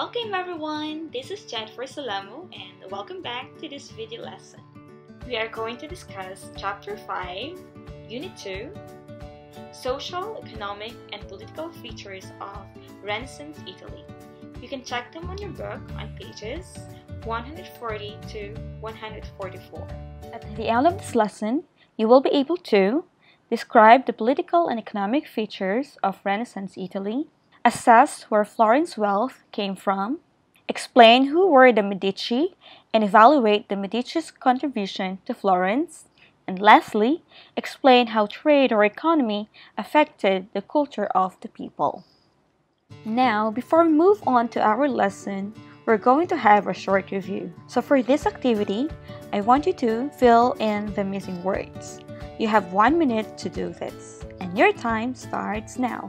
Welcome everyone, this is Jennyfer Solamo and welcome back to this video lesson. We are going to discuss Chapter 5, Unit 2, Social, Economic, and Political Features of Renaissance Italy. You can check them on your book on pages 140 to 144. At the end of this lesson, you will be able to describe the political and economic features of Renaissance Italy, assess where Florence's wealth came from, explain who were the Medici, and evaluate the Medici's contribution to Florence, and lastly, explain how trade or economy affected the culture of the people. Now, before we move on to our lesson, we're going to have a short review. So for this activity, I want you to fill in the missing words. You have 1 minute to do this, and your time starts now.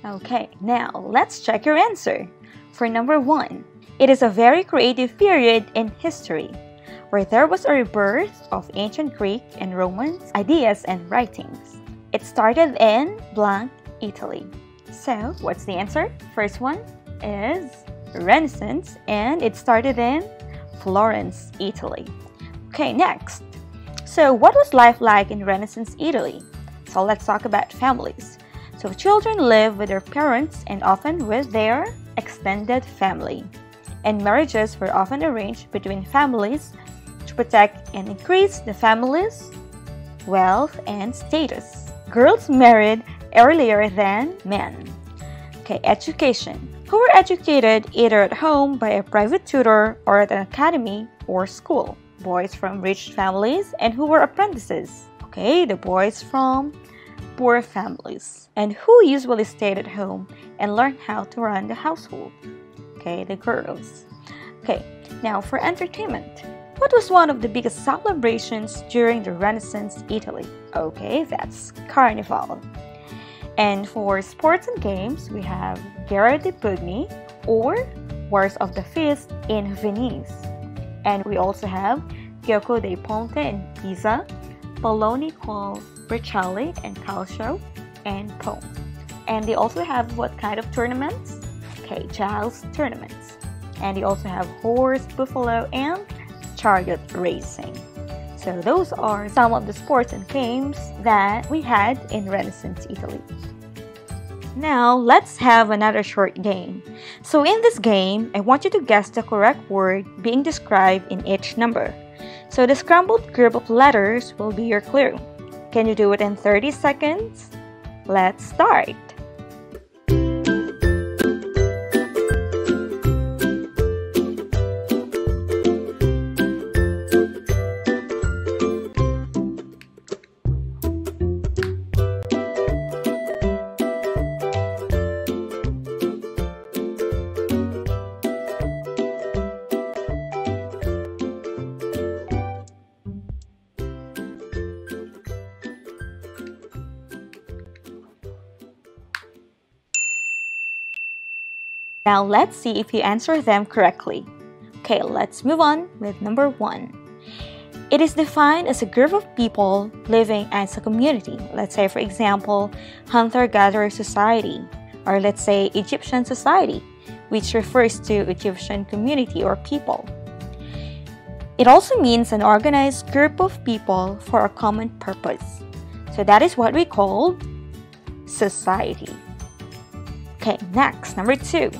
Okay, now let's check your answer. For number 1, it is a very creative period in history, where there was a rebirth of ancient Greek and Roman ideas and writings. It started in blank, Italy. So, what's the answer? First one is Renaissance, and it started in Florence, Italy. Okay, next. So, what was life like in Renaissance Italy? So, let's talk about families. So children live with their parents and often with their extended family. And marriages were often arranged between families to protect and increase the family's wealth and status. Girls married earlier than men. Okay, education. Who were educated either at home by a private tutor or at an academy or school? Boys from rich families and who were apprentices. Okay, the boys from poor families. And who usually stayed at home and learned how to run the household? Okay, the girls. Okay, now for entertainment. What was one of the biggest celebrations during the Renaissance Italy? Okay, that's Carnival. And for sports and games, we have Guerra dei Pugni or Wars of the Fist in Venice. And we also have Gioco dei Ponte in Pisa, Pallone called Bracciale and Calcio, and Pome. And they also have what kind of tournaments? Okay, joust tournaments. And they also have horse, buffalo, and chariot racing. So those are some of the sports and games that we had in Renaissance Italy. Now, let's have another short game. So in this game, I want you to guess the correct word being described in each number. So the scrambled group of letters will be your clue. Can you do it in 30 seconds? Let's start! Now let's see if you answer them correctly. Okay, let's move on with number 1. It is defined as a group of people living as a community. Let's say, for example, hunter-gatherer society, or let's say Egyptian society, which refers to Egyptian community or people. It also means an organized group of people for a common purpose. So that is what we call society. Okay, next, number 2.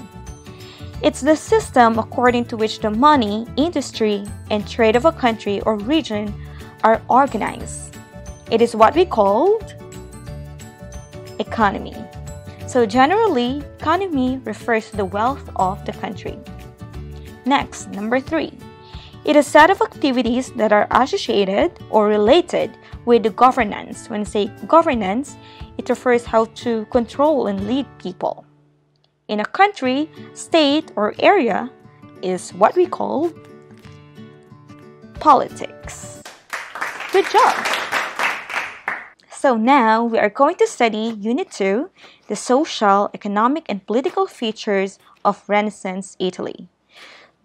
It's the system according to which the money, industry, and trade of a country or region are organized. It is what we called economy. So generally, economy refers to the wealth of the country. Next, number 3. It is a set of activities that are associated or related with the governance. When I say governance, it refers how to control and lead people. In a country, state, or area is what we call politics. Good job! So now we are going to study Unit 2, the social, economic, and political features of Renaissance Italy.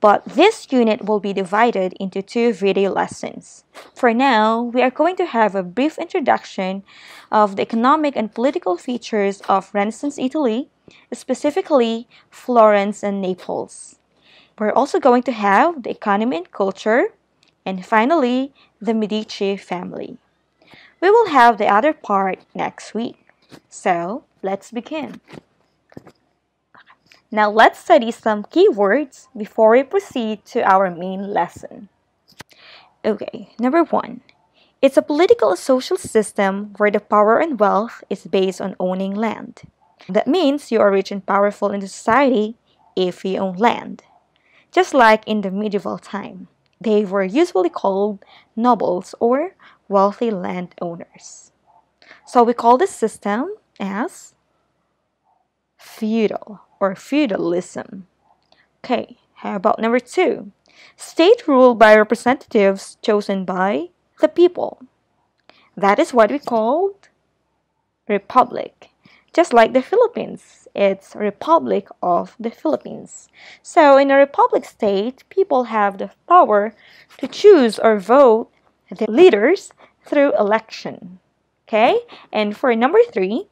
But this unit will be divided into 2 video lessons. For now, we are going to have a brief introduction of the economic and political features of Renaissance Italy, specifically Florence and Naples. We're also going to have the economy and culture, and finally, the Medici family. We will have the other part next week. So, let's begin. Now, let's study some keywords before we proceed to our main lesson. Okay, number 1. It's a political and social system where the power and wealth is based on owning land. That means you are rich and powerful in the society if you own land. Just like in the medieval time, they were usually called nobles or wealthy landowners. So we call this system as feudal or feudalism. Okay, how about number 2? State ruled by representatives chosen by the people. That is what we called republic. Just like the Philippines, it's Republic of the Philippines. So in a republic state, people have the power to choose or vote the leaders through election. Okay? And for number 3,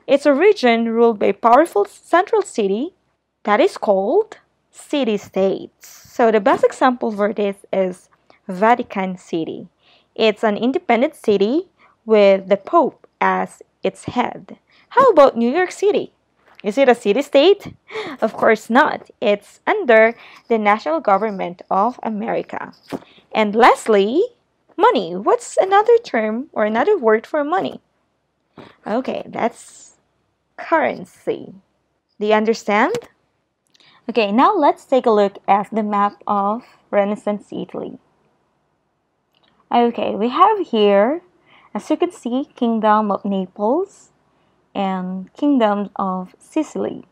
it's a region ruled by a powerful central city that is called city-states. So the best example for this is Vatican City. It's an independent city with the Pope as its head. How about New York City? Is it a city-state? Of course not. It's under the national government of America. And lastly, money. What's another term or another word for money? Okay, that's currency. Do you understand? Okay, now let's take a look at the map of Renaissance Italy. Okay, we have here, as you can see, Kingdom of Naples and Kingdom of Sicily.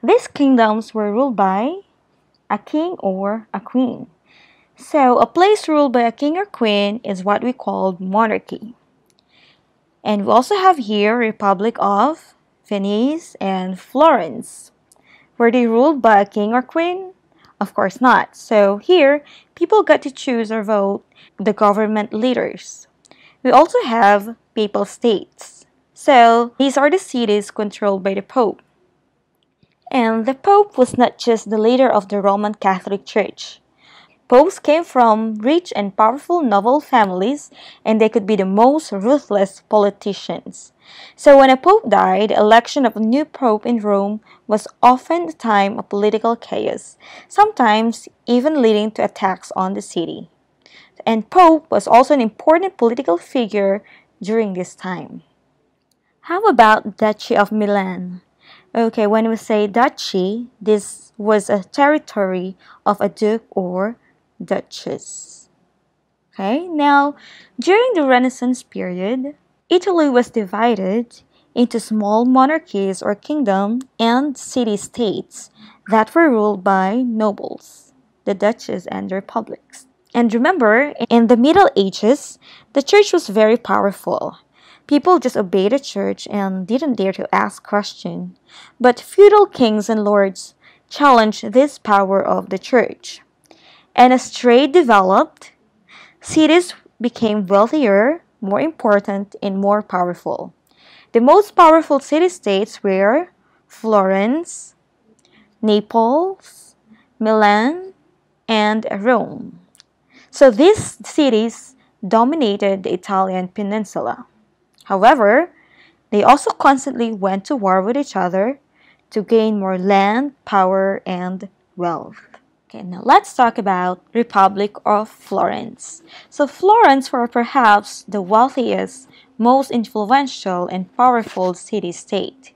These kingdoms were ruled by a king or a queen. So, a place ruled by a king or queen is what we call monarchy. And we also have here Republic of Venice and Florence. Were they ruled by a king or queen? Of course not. So here, people got to choose or vote the government leaders. We also have papal states. So these are the cities controlled by the Pope. And the Pope was not just the leader of the Roman Catholic Church. Popes came from rich and powerful noble families, and they could be the most ruthless politicians. So when a pope died, the election of a new pope in Rome was often a time of political chaos, sometimes even leading to attacks on the city. And Pope was also an important political figure during this time. How about Duchy of Milan? Okay, when we say duchy, this was a territory of a duke or duchess. Okay, now during the Renaissance period, Italy was divided into small monarchies or kingdoms and city-states that were ruled by nobles, the duchies and the republics. And remember, in the Middle Ages, the church was very powerful. People just obeyed the church and didn't dare to ask questions. But feudal kings and lords challenged this power of the church. And as trade developed, cities became wealthier, more important, and more powerful. The most powerful city-states were Florence, Naples, Milan, and Rome. So these cities dominated the Italian peninsula. However, they also constantly went to war with each other to gain more land, power, and wealth. Okay, now let's talk about Republic of Florence. So Florence was perhaps the wealthiest, most influential, and powerful city-state.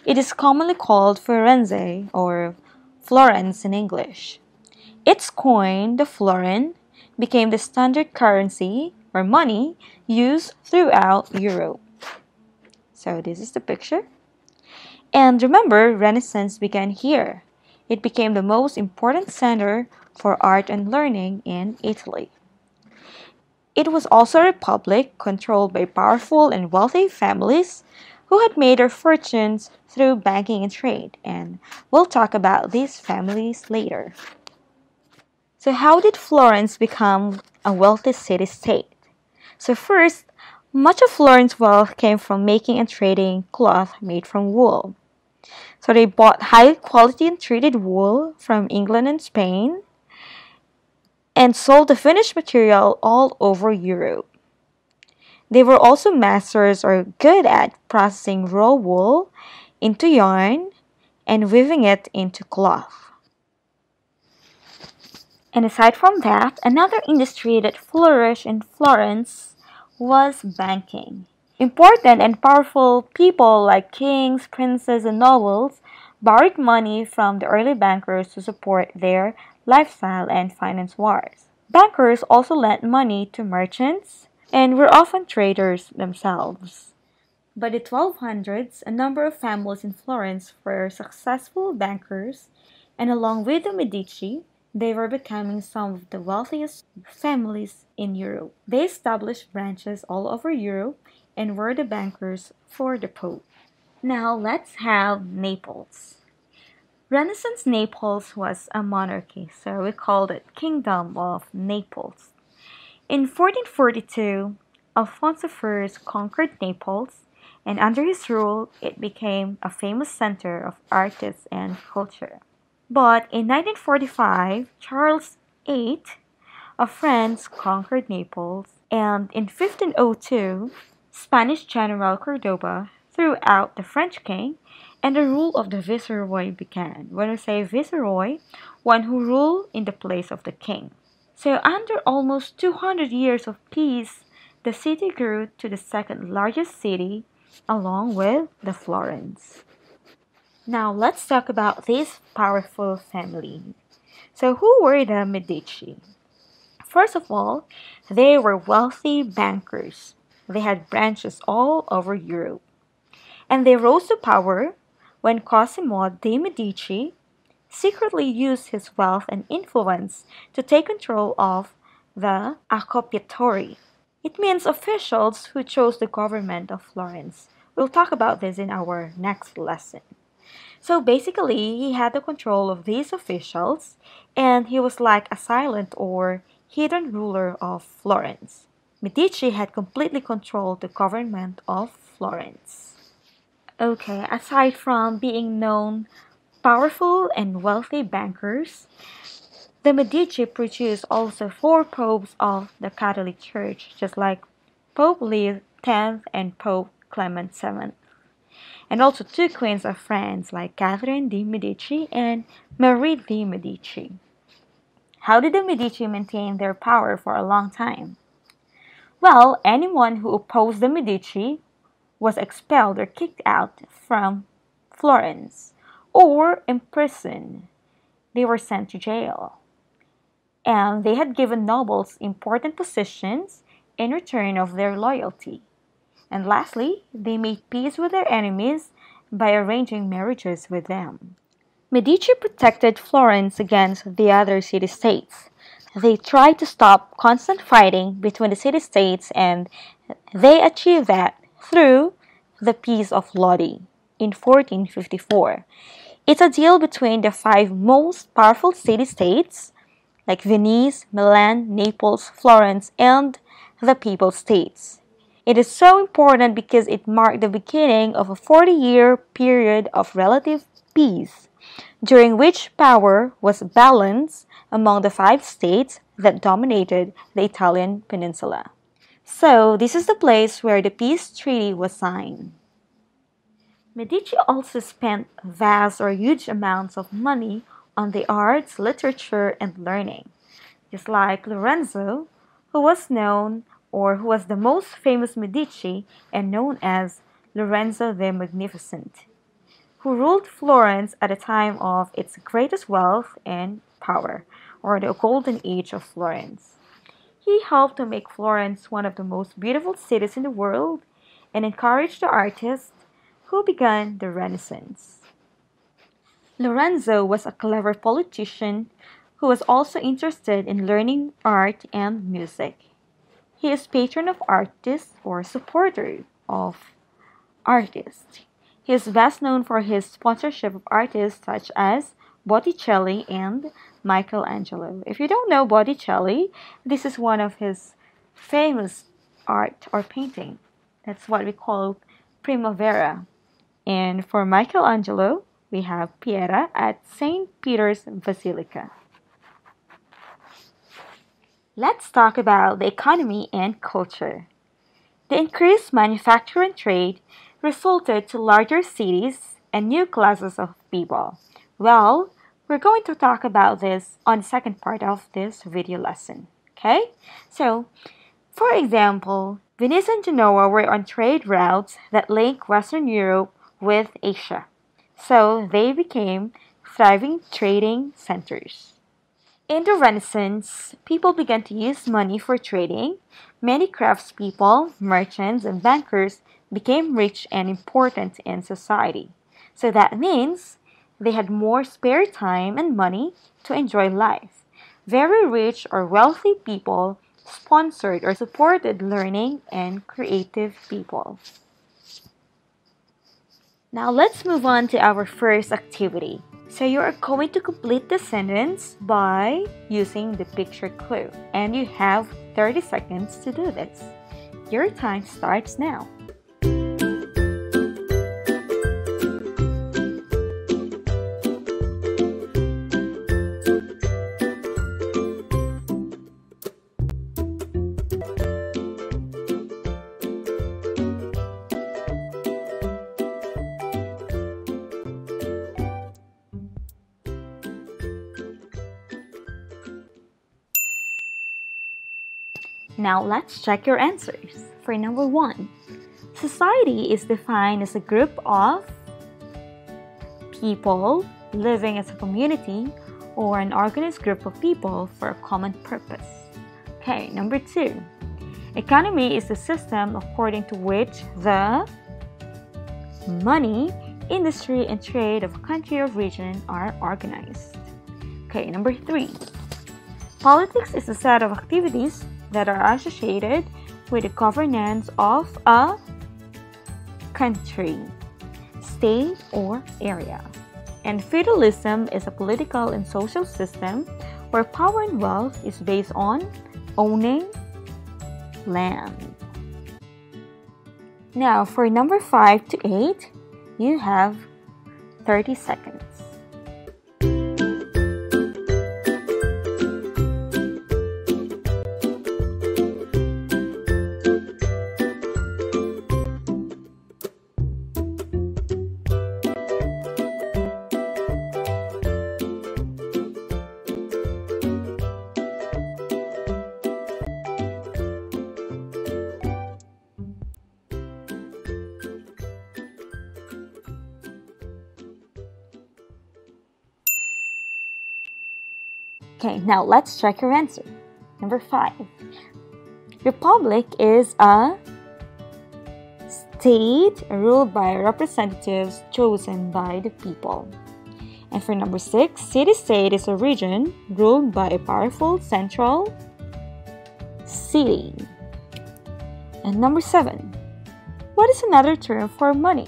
It is commonly called Firenze or Florence in English. Its coin, the florin, became the standard currency or money used throughout Europe. So this is the picture. And remember, Renaissance began here. It became the most important center for art and learning in Italy. It was also a republic controlled by powerful and wealthy families who had made their fortunes through banking and trade, and we'll talk about these families later. So how did Florence become a wealthy city-state? So first, much of Florence's wealth came from making and trading cloth made from wool. So they bought high-quality and treated wool from England and Spain and sold the finished material all over Europe. They were also masters or good at processing raw wool into yarn and weaving it into cloth. And aside from that, another industry that flourished in Florence was banking. Important and powerful people like kings, princes, and nobles borrowed money from the early bankers to support their lifestyle and finance wars. Bankers also lent money to merchants and were often traders themselves. By the 1200s, a number of families in Florence were successful bankers, and along with the Medici, they were becoming some of the wealthiest families in Europe. They established branches all over Europe and were the bankers for the Pope. Now let's have Naples. Renaissance Naples was a monarchy, so we called it Kingdom of Naples. In 1442, Alfonso I conquered Naples, and under his rule, it became a famous center of artists and culture. But in 1945, Charles VIII of France conquered Naples, and in 1502, Spanish General Cordoba threw out the French king, and the rule of the viceroy began. When we say viceroy, one who ruled in the place of the king. So under almost 200 years of peace, the city grew to the second largest city, along with the Florence. Now let's talk about this powerful family. So who were the Medici? First of all, they were wealthy bankers. They had branches all over Europe. And they rose to power when Cosimo de' Medici secretly used his wealth and influence to take control of the Accoppiatori. It means officials who chose the government of Florence. We'll talk about this in our next lesson. So basically, he had the control of these officials, and he was like a silent or hidden ruler of Florence. Medici had completely controlled the government of Florence. Okay, aside from being known powerful and wealthy bankers, the Medici produced also four popes of the Catholic Church, just like Pope Leo X and Pope Clement VII. And also two queens of France like Catherine de' Medici and Marie de' Medici. How did the Medici maintain their power for a long time? Well, anyone who opposed the Medici was expelled or kicked out from Florence or imprisoned. They were sent to jail. And they had given nobles important positions in return of their loyalty. And lastly, they made peace with their enemies by arranging marriages with them. Medici protected Florence against the other city-states. They tried to stop constant fighting between the city-states, and they achieved that through the Peace of Lodi in 1454. It's a deal between the five most powerful city-states like Venice, Milan, Naples, Florence, and the Papal States. It is so important because it marked the beginning of a 40-year period of relative peace, during which power was balanced among the five states that dominated the Italian peninsula. So, this is the place where the peace treaty was signed. Medici also spent vast or huge amounts of money on the arts, literature, and learning, just like Lorenzo, who was the most famous Medici and known as Lorenzo the Magnificent, who ruled Florence at a time of its greatest wealth and power, or the golden age of Florence. He helped to make Florence one of the most beautiful cities in the world and encouraged the artists who began the Renaissance. Lorenzo was a clever politician who was also interested in learning art and music. He is patron of artists or supporter of artists. He is best known for his sponsorship of artists such as Botticelli and Michelangelo. If you don't know Botticelli, this is one of his famous art or painting. That's what we call Primavera. And for Michelangelo, we have Piera at St. Peter's Basilica. Let's talk about the economy and culture. The increased manufacture and trade resulted to larger cities and new classes of people. Well, we're going to talk about this on the second part of this video lesson. Okay? So, for example, Venice and Genoa were on trade routes that link Western Europe with Asia. So, they became thriving trading centers. In the Renaissance, people began to use money for trading. Many craftspeople, merchants, and bankers became rich and important in society. So that means they had more spare time and money to enjoy life. Very rich or wealthy people sponsored or supported learning and creative people. Now let's move on to our first activity. So you are going to complete the sentence by using the picture clue. And you have 30 seconds to do this. Your time starts now. Now let's check your answers. For number 1, society is defined as a group of people living as a community or an organized group of people for a common purpose. Okay, number 2, economy is the system according to which the money, industry, and trade of a country or region are organized. Okay, number 3, politics is a set of activities that are associated with the governance of a country, state, or area. And feudalism is a political and social system where power and wealth is based on owning land. Now, for number 5 to 8, you have 30 seconds. Okay, now let's check your answer. Number 5. Republic is a state ruled by representatives chosen by the people. And for number 6, city-state is a region ruled by a powerful central city. And number 7, what is another term for money?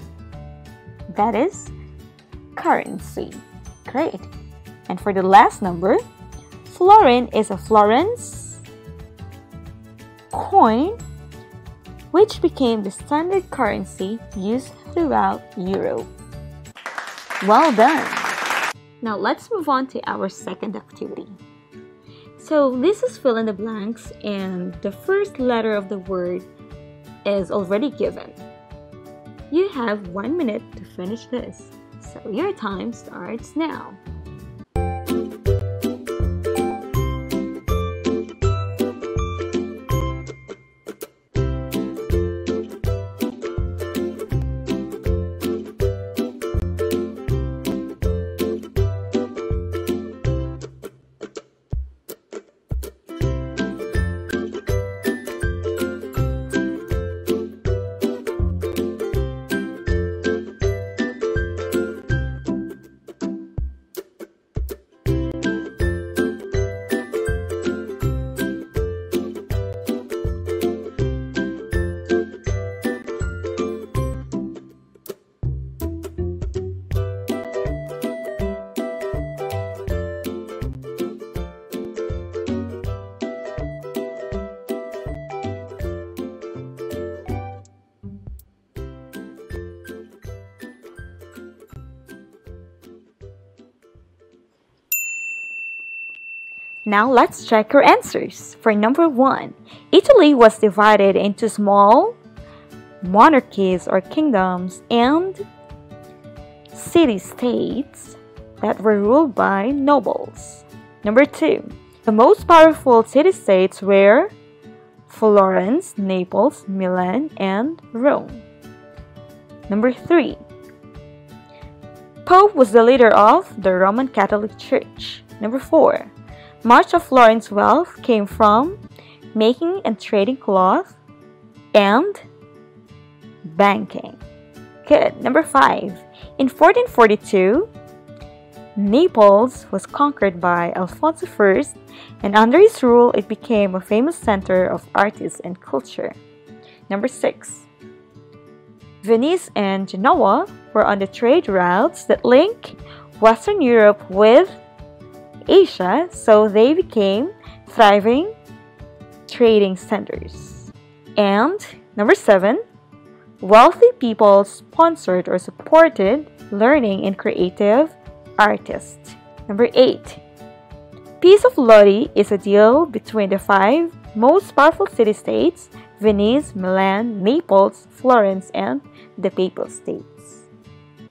That is currency. Great. And for the last number, florin is a Florence coin which became the standard currency used throughout Europe. Well done! Now let's move on to our second activity. So this is fill in the blanks and the first letter of the word is already given. You have 1 minute to finish this, so your time starts now. Now let's check your answers. For number 1, Italy was divided into small monarchies or kingdoms and city-states that were ruled by nobles. Number 2, the most powerful city-states were Florence, Naples, Milan, and Rome. Number 3, Pope was the leader of the Roman Catholic Church. Number 4, much of Florence's wealth came from making and trading cloth and banking. Good. Number 5. In 1442, Naples was conquered by Alfonso I, and under his rule, it became a famous center of artists and culture. Number 6. Venice and Genoa were on the trade routes that link Western Europe with Asia, so they became thriving trading centers. And number 7, wealthy people sponsored or supported learning and creative artists. Number 8, Peace of Lodi is a deal between the 5 most powerful city-states: Venice, Milan, Naples, Florence, and the Papal States.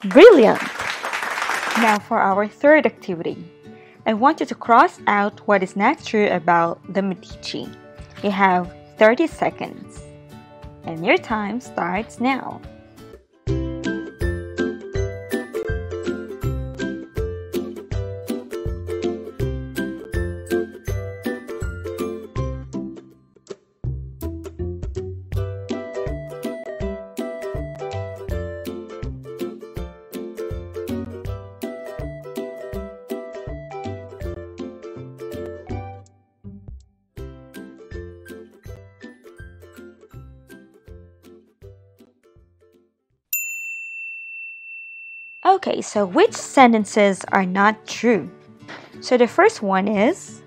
Brilliant! Now for our third activity. I want you to cross out what is not true about the Medici. You have 30 seconds. And your time starts now. Okay, so which sentences are not true? So the first one is,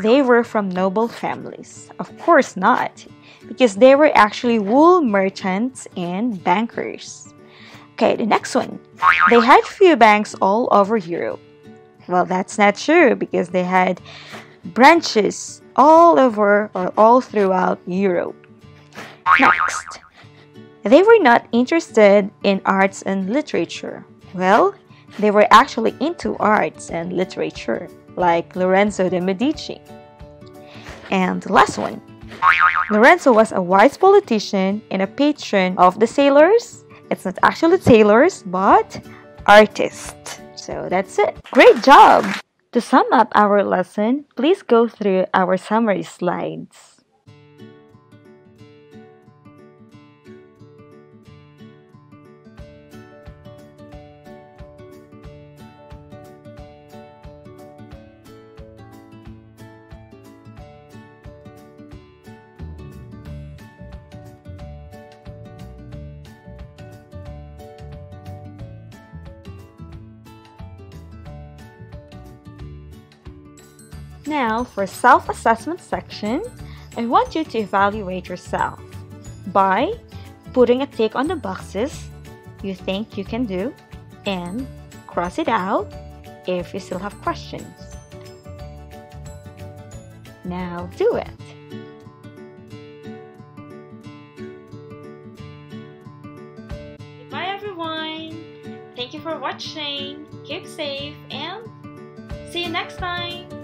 they were from noble families. Of course not, because they were actually wool merchants and bankers. Okay, the next one, they had few banks all over Europe. Well, that's not true, because they had branches all over or all throughout Europe. Next, they were not interested in arts and literature. Well, they were actually into arts and literature, like Lorenzo de' Medici. And the last one, Lorenzo was a wise politician and a patron of the sailors. It's not actually tailors, but artists. So that's it. Great job! To sum up our lesson, please go through our summary slides. Now, for self-assessment section, I want you to evaluate yourself by putting a tick on the boxes you think you can do and cross it out if you still have questions. Now do it. for watching. Keep safe and see you next time.